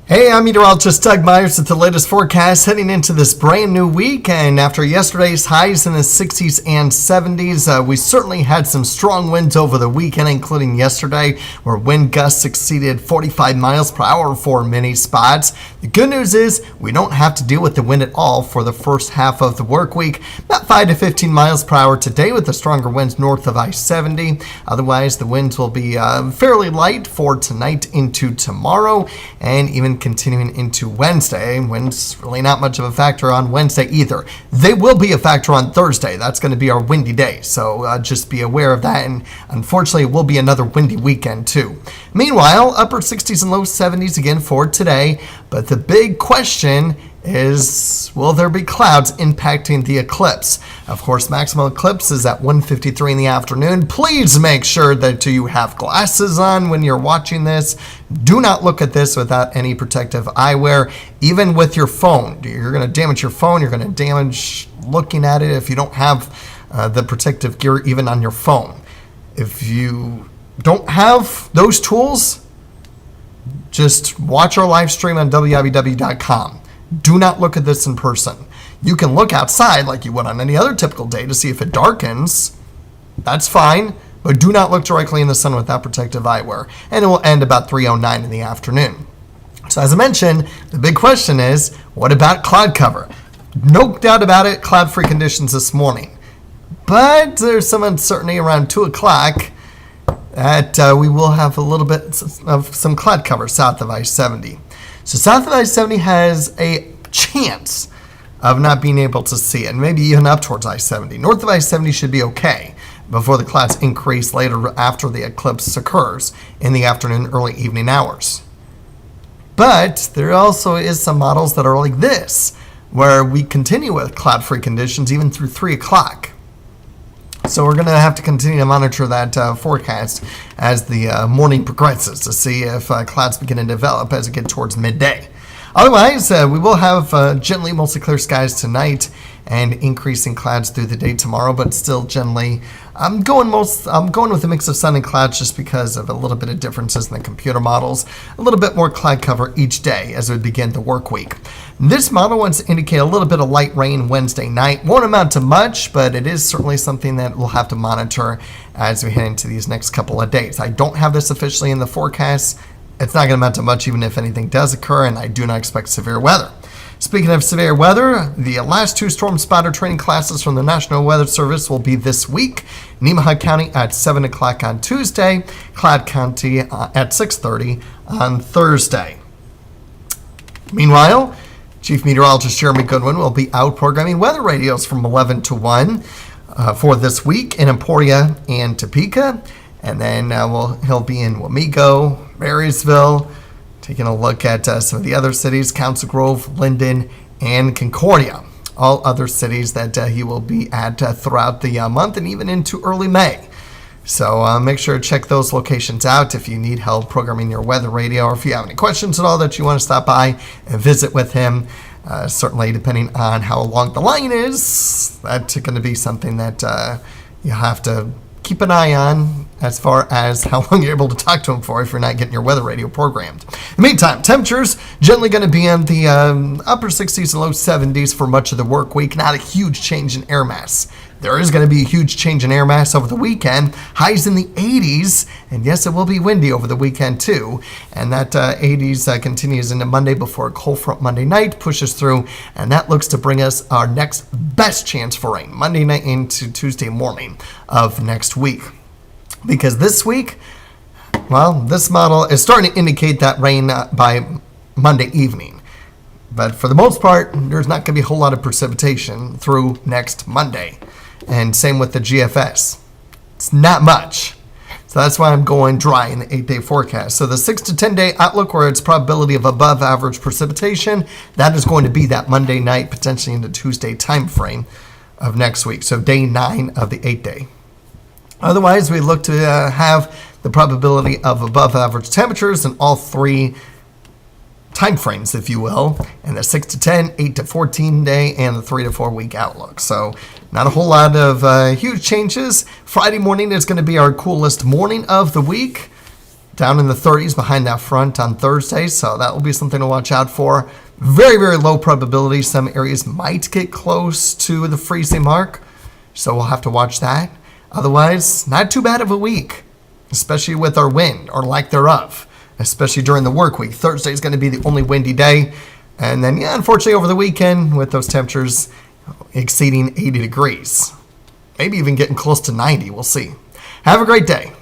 Hey, I'm meteorologist Doug Myers with the latest forecast heading into this brand new week. And after yesterday's highs in the 60s and 70s, we certainly had some strong winds over the weekend, including yesterday, where wind gusts exceeded 45 miles per hour for many spots. The good news is we don't have to deal with the wind at all for the first half of the work week. About 5 to 15 miles per hour today with the stronger winds north of I-70. Otherwise, the winds will be fairly light for tonight into tomorrow and even continuing into Wednesday. Wind's really not much of a factor on Wednesday either. They will be a factor on Thursday. That's going to be our windy day, so just be aware of that. And unfortunately, it will be another windy weekend too. Meanwhile, upper 60s and low 70s again for today. But the big question is, will there be clouds impacting the eclipse? Of course, maximum eclipse is at 1:53 in the afternoon. Please make sure that you have glasses on when you're watching this. Do not look at this without any protective eyewear, even with your phone. You're going to damage your phone. You're going to damage looking at it if you don't have the protective gear even on your phone. If you don't have those tools, just watch our live stream on WIBW.com. Do not look at this in person. You can look outside like you would on any other typical day to see if it darkens. That's fine, but do not look directly in the sun without protective eyewear. And it will end about 3:09 in the afternoon. So as I mentioned, the big question is, what about cloud cover? No doubt about it, cloud-free conditions this morning. But there's some uncertainty around 2 o'clock that we will have a little bit of some cloud cover south of I-70. So south of I-70 has a chance of not being able to see it, maybe even up towards I-70. North of I-70 should be okay before the clouds increase later after the eclipse occurs in the afternoon, early evening hours. But there also is some models that are like this, where we continue with cloud-free conditions even through 3 o'clock. So we're going to have to continue to monitor that forecast as the morning progresses to see if clouds begin to develop as it gets towards midday. Otherwise, we will have generally mostly clear skies tonight and increasing clouds through the day tomorrow, but still generally I'm going with a mix of sun and clouds just because of a little bit of differences in the computer models. A little bit more cloud cover each day as we begin the work week. This model wants to indicate a little bit of light rain Wednesday night. Won't amount to much, but it is certainly something that we'll have to monitor as we head into these next couple of days. I don't have this officially in the forecast. It's not going to amount to much even if anything does occur, and I do not expect severe weather. Speaking of severe weather, the last 2 storm spotter training classes from the National Weather Service will be this week. Nemaha County at 7 o'clock on Tuesday, Cloud County at 6:30 on Thursday. Meanwhile, Chief Meteorologist Jeremy Goodwin will be out programming weather radios from 11 to 1 for this week in Emporia and Topeka. And then he'll be in Wamego, Marysville, taking a look at some of the other cities, Council Grove, Linden, and Concordia. All other cities that he will be at throughout the month and even into early May. So make sure to check those locations out if you need help programming your weather radio, or if you have any questions at all that you want to stop by and visit with him. Certainly, depending on how long the line is, that's going to be something that you have to keep an eye on as far as how long you're able to talk to him for if you're not getting your weather radio programmed. In the meantime, temperatures generally going to be in the upper 60s and low 70s for much of the work week. Not a huge change in air mass. There is going to be a huge change in air mass over the weekend. Highs in the 80s, and yes, it will be windy over the weekend too. And that 80s continues into Monday before a cold front Monday night pushes through, and that looks to bring us our next best chance for rain, Monday night into Tuesday morning of next week. Because this week, well, this model is starting to indicate that rain by Monday evening. But for the most part, there's not going to be a whole lot of precipitation through next Monday. And same with the GFS. It's not much. So that's why I'm going dry in the 8-day forecast. So the 6 to 10-day outlook, where it's probability of above average precipitation, that is going to be that Monday night, potentially into Tuesday time frame of next week. So day 9 of the 8-day. Otherwise, we look to have the probability of above average temperatures in all 3 time frames, if you will, and the 6 to 10, 8 to 14 day, and the 3 to 4 week outlook. So not a whole lot of huge changes. Friday morning is going to be our coolest morning of the week. down in the 30s behind that front on Thursday, so that will be something to watch out for. Very, very low probability. Some areas might get close to the freezing mark, so we'll have to watch that. Otherwise, not too bad of a week, especially with our wind or lack thereof, especially during the work week. Thursday is going to be the only windy day. And then, unfortunately, over the weekend with those temperatures exceeding 80 degrees, maybe even getting close to 90. We'll see. Have a great day.